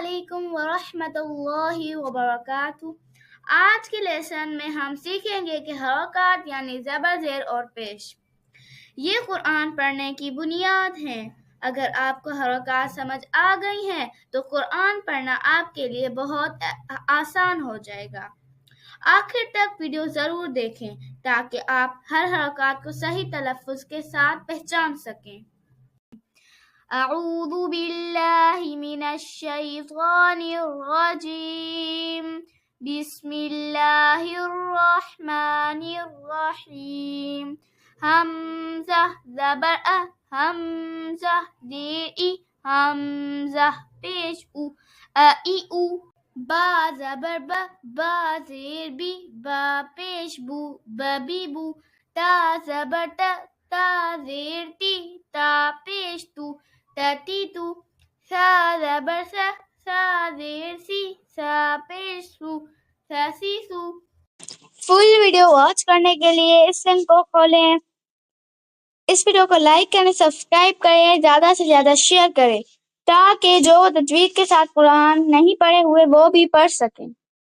علیکم ورحمۃ اللہ وبرکاتہ۔ آج کے لیسن میں ہم سیکھیں گے کہ حرکات یعنی زبر، زیر اور پیش یہ قرآن پڑھنے کی بنیاد ہیں۔ اگر آپ کو حرکات سمجھ آ گئی ہیں تو قرآن پڑھنا آپ کے لیے بہت آسان ہو جائے گا۔ آخر تک ویڈیو ضرور دیکھیں تاکہ آپ ہر حرکات کو صحیح تلفظ کے ساتھ پہچان سکیں۔ اعوذ باللہ من الشیطان الرجیم، بسم اللہ الرحمن الرحیم۔ حمزہ زبر ا، حمزہ زیر ای، حمزہ پیش او، ای او۔ با زبر ب، با زیر بی، با پیش بو، بی بو۔ تا زبر ت، تا زیر تی، تا پیش تو، تی تو۔ سا زبر س، سا زیر سی، سا پیش سو، سی سو۔ فل ویڈیو واچ کرنے کے لیے اس لنک کو کھولیں۔ اس ویڈیو کو لائک کریں، سبسکرائب کریں، زیادہ سے زیادہ شیئر کریں تاکہ جو تجوید کے ساتھ قرآن نہیں پڑھے ہوئے وہ بھی پڑھ سکیں۔